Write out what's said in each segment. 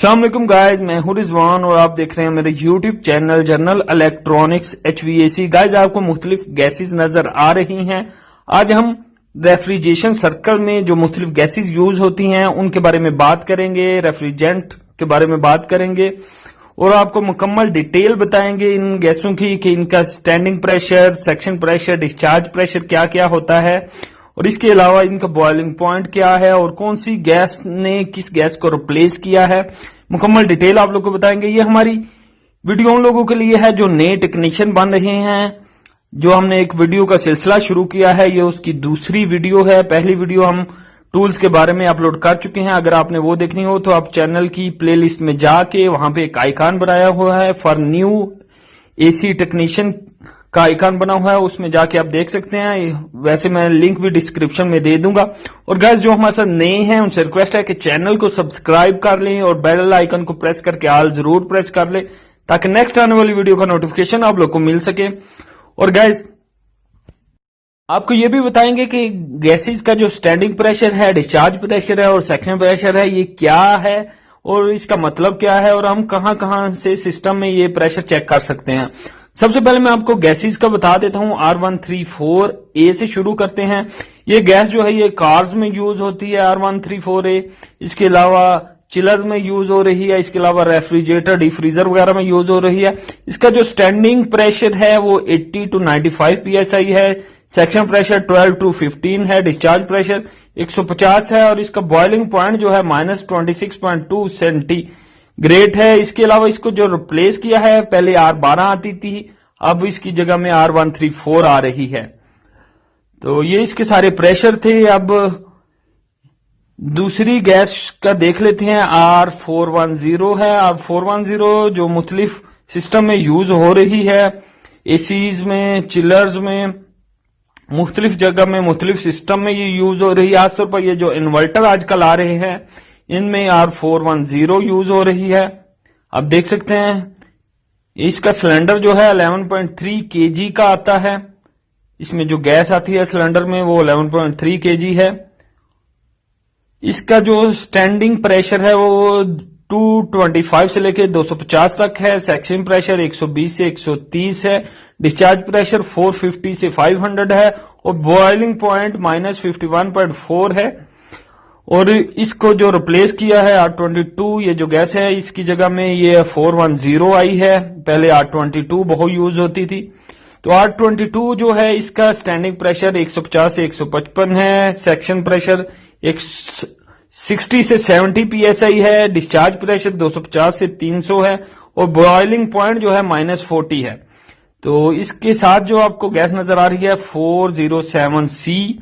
अस्सलाम वालेकुम गाइस, मैं हूं रिजवान और आप देख रहे हैं मेरे YouTube channel general electronics HVAC। Guys आपको मुख्तलिफ गैसेस नजर आ रही हैं। आज हम रेफ्रिजरेशन सर्कल में जो मुख्तलिफ गैसेस यूज होती हैं उनके बारे में बात करेंगे, रेफ्रिजरेंट के बारे में बात करेंगे और आपको मुकम्मल डिटेल बताएंगे इन गैसों की कि इनका standing pressure, section pressure, discharge pressure क्या क्या होता है और इसके अलावा इनका बॉइलिंग पॉइंट क्या है और कौन सी गैस ने किस गैस को रिप्लेस किया है। मुकम्मल डिटेल आप लोगों को बताएंगे। ये हमारी वीडियो उन लोगों के लिए है जो नए टेक्नीशियन बन रहे हैं, जो हमने एक वीडियो का सिलसिला शुरू किया है, ये उसकी दूसरी वीडियो है। पहली वीडियो हम टूल्स के बारे में अपलोड कर चुके हैं। अगर आपने वो देखनी हो तो आप चैनल की प्लेलिस्ट में जाके वहां पे एक आइकॉन बनाया हुआ है फॉर न्यू AC टेक्नीशियन का आइकॉन बना हुआ है, उसमें जाके आप देख सकते हैं। वैसे मैं लिंक भी डिस्क्रिप्शन में दे दूंगा। और गाइस जो हमारे साथ नए हैं उनसे रिक्वेस्ट है कि चैनल को सब्सक्राइब कर लें और बेल आइकन को प्रेस करके ऑल जरूर प्रेस कर लें ताकि नेक्स्ट आने वाली वीडियो का नोटिफिकेशन आप लोग को मिल सके। और गाइस आपको ये भी बताएंगे कि गैसेस का जो स्टैंडिंग प्रेशर है, डिस्चार्ज प्रेशर है और सेक्शन प्रेशर है, ये क्या है और इसका मतलब क्या है और हम कहां कहां से सिस्टम में ये प्रेशर चेक कर सकते हैं। सबसे पहले मैं आपको गैसेस का बता देता हूं। R134A से शुरू करते हैं। ये गैस जो है ये कार्स में यूज होती है, R134A। इसके अलावा चिलर में यूज हो रही है, इसके अलावा रेफ्रिजरेटर, डीफ्रीजर वगैरह में यूज हो रही है। इसका जो स्टैंडिंग प्रेशर है वो 80 to 95 PSI है, सेक्शन प्रेशर 12 to 15 है, डिस्चार्ज प्रेशर 150 है और इसका बॉइलिंग पॉइंट जो है -26.2 सेंटीग्रेड है। इसके अलावा इसको जो रिप्लेस किया है, पहले R12 आती थी, अब इसकी जगह में R134 आ रही है। तो ये इसके सारे प्रेशर थे। अब दूसरी गैस का देख लेते हैं। R410 है। R410 जो मुख्तलिफ सिस्टम में यूज हो रही है, एसीज में, चिलर्स में, मुख्तलिफ जगह में, मुख्तलिफ सिस्टम में ये यूज हो रही है। खासतौर पर ये जो इन्वर्टर आजकल आ रहे हैं इनमें R410 यूज हो रही है। आप देख सकते हैं इसका सिलेंडर जो है 11.3 kg का आता है। इसमें जो गैस आती है सिलेंडर में वो 11.3 kg है। इसका जो स्टैंडिंग प्रेशर है वो 225 से लेके 250 तक है, सेक्शन प्रेशर 120 से 130 है, डिस्चार्ज प्रेशर 450 से 500 है और बॉइलिंग पॉइंट -51.4 है। और इसको जो रिप्लेस किया है R22, ये जो गैस है इसकी जगह में ये 410 आई है। पहले R22 बहुत यूज होती थी। तो R22 जो है इसका स्टैंडिंग प्रेशर 150 से 155 है, सेक्शन प्रेशर 60 से 70 PSI है, डिस्चार्ज प्रेशर 250 से 300 है और बॉइलिंग पॉइंट जो है -40 है। तो इसके साथ जो आपको गैस नजर आ रही है 407C,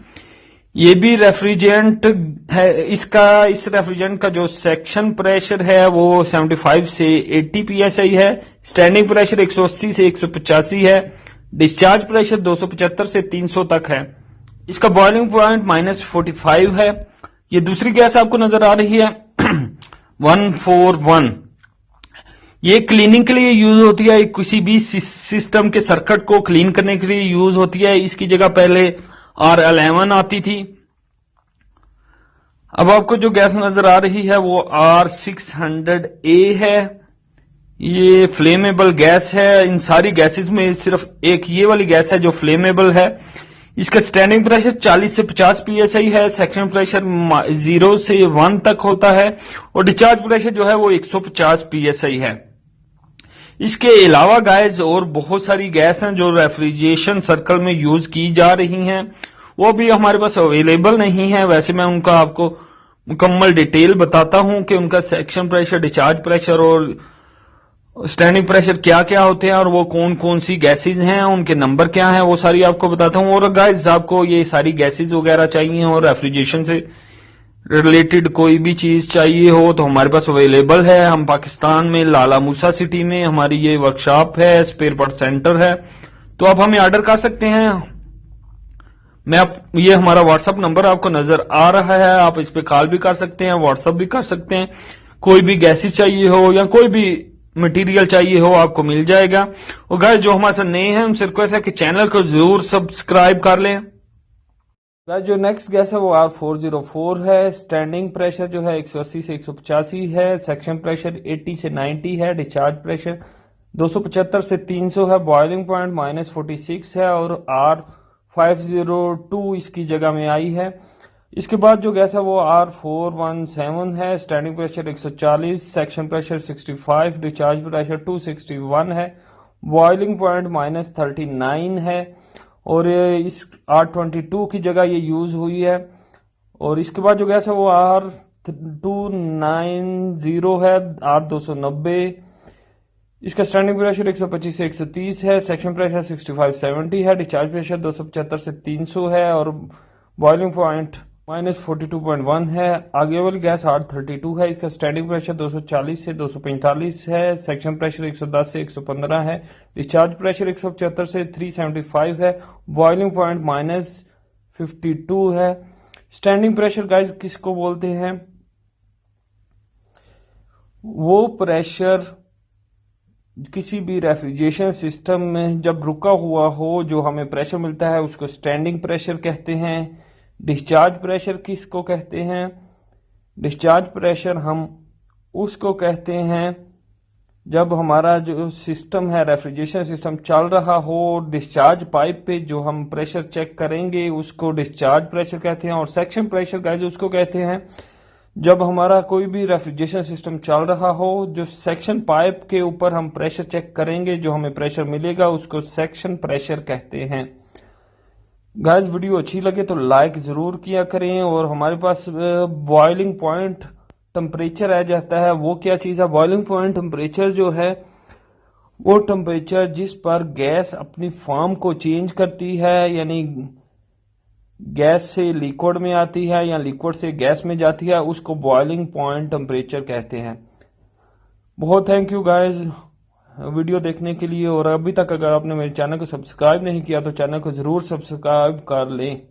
ये भी रेफ्रिजरेंट है। इस रेफ्रिजरेंट का जो सेक्शन प्रेशर है वो 75 से 80 PSI है, स्टैंडिंग प्रेशर 180 से 185 है, डिस्चार्ज प्रेशर 275 से 300 तक है। इसका बॉइलिंग पॉइंट -45 है। ये दूसरी गैस आपको नजर आ रही है 141। ये क्लीनिंग के लिए यूज होती है, किसी भी सिस्टम के सर्किट को क्लीन करने के लिए यूज होती है। इसकी जगह पहले R11 आती थी। अब आपको जो गैस नजर आ रही है वो R600A है। ये फ्लेमेबल गैस है। इन सारी गैसेस में सिर्फ एक ये वाली गैस है जो फ्लेमेबल है। इसका स्टैंडिंग प्रेशर 40 से 50 PSI है, सेक्शन प्रेशर 0 से 1 तक होता है और डिस्चार्ज प्रेशर जो है वो 150 PSI है। इसके अलावा गाइस और बहुत सारी गैस हैं जो रेफ्रिजरेशन सर्कल में यूज की जा रही हैं, वो भी हमारे पास अवेलेबल नहीं है। वैसे मैं उनका आपको मुकम्मल डिटेल बताता हूं कि उनका सेक्शन प्रेशर, डिस्चार्ज प्रेशर और स्टैंडिंग प्रेशर क्या क्या होते हैं और वो कौन कौन सी गैसेज हैं, उनके नंबर क्या हैं, वो सारी आपको बताता हूं। और गाइस आपको ये सारी गैसेज वगैरह चाहिए और रेफ्रिजरेशन से रिलेटेड कोई भी चीज चाहिए हो तो हमारे पास अवेलेबल है। हम पाकिस्तान में लाला मूसा सिटी में हमारी ये वर्कशॉप है, स्पेयर पार्ट सेंटर है, तो आप हमें ऑर्डर कर सकते हैं। ये हमारा व्हाट्सएप नंबर आपको नजर आ रहा है, आप इस पे कॉल भी कर सकते हैं, व्हाट्सएप भी कर सकते हैं। कोई भी गैसेज चाहिए हो या कोई भी मटेरियल चाहिए हो आपको मिल जाएगा। और गाइस जो हमारे साथ नए हैं उनसे रिक्वेस्ट है कि चैनल को जरूर सब्सक्राइब कर लें। गाइस जो नेक्स्ट गैस है वो R404 है। स्टैंडिंग प्रेशर जो है 180 से 185 है। सेक्शन प्रेशर 80 से 90 है। डिस्चार्ज प्रेशर 275 से 300 है। बॉइलिंग पॉइंट -46 है और R502 इसकी जगह में आई है। इसके बाद जो गैस है वो R417 है। Standing pressure 140, section pressure 65, discharge pressure 261 है। बॉइलिंग पॉइंट -39 है और इस R22 की जगह ये यूज हुई है। और इसके बाद जो गैस है वो R290 है। R290 इसका स्टैंडिंग प्रेशर 125 से 130 है। सेक्शन प्रेशर 65-70 है। डिस्चार्ज प्रेशर 275 से 300 है और बॉइलिंग पॉइंट -42.1 है। आगे वाली गैस R32 है। इसका स्टैंडिंग प्रेशर 240 से 245 है। सेक्शन प्रेशर 110 से 115 है। डिस्चार्ज प्रेशर 175 से 375 है। बॉइलिंग पॉइंट -52 है। स्टैंडिंग प्रेशर गाइस किसको बोलते हैं? वो प्रेशर किसी भी रेफ्रिजरेशन सिस्टम में जब रुका हुआ हो, जो हमें प्रेशर मिलता है उसको स्टैंडिंग प्रेशर कहते हैं। डिस्चार्ज प्रेशर किसको कहते हैं? डिस्चार्ज प्रेशर हम उसको कहते हैं जब हमारा जो सिस्टम है, रेफ्रिजरेशन सिस्टम चल रहा हो, डिस्चार्ज पाइप पे जो हम प्रेशर चेक करेंगे उसको डिस्चार्ज प्रेशर कहते हैं। और सेक्शन प्रेशर गाइस उसको कहते हैं जब हमारा कोई भी रेफ्रिजरेशन सिस्टम चल रहा हो, जो सेक्शन पाइप के ऊपर हम प्रेशर चेक करेंगे, जो हमें प्रेशर मिलेगा उसको सेक्शन प्रेशर कहते हैं। गाइस वीडियो अच्छी लगे तो लाइक ज़रूर किया करें। और हमारे पास बॉइलिंग पॉइंट टेम्परेचर आ जाता है। वो क्या चीज़ है? बॉइलिंग पॉइंट टेम्परेचर जो है वो टेम्परेचर जिस पर गैस अपनी फॉर्म को चेंज करती है, यानी गैस से लिक्विड में आती है या लिक्विड से गैस में जाती है, उसको बॉइलिंग पॉइंट टेम्परेचर कहते हैं। बहुत थैंक यू गाइस वीडियो देखने के लिए। और अभी तक अगर आपने मेरे चैनल को सब्सक्राइब नहीं किया तो चैनल को ज़रूर सब्सक्राइब कर लें।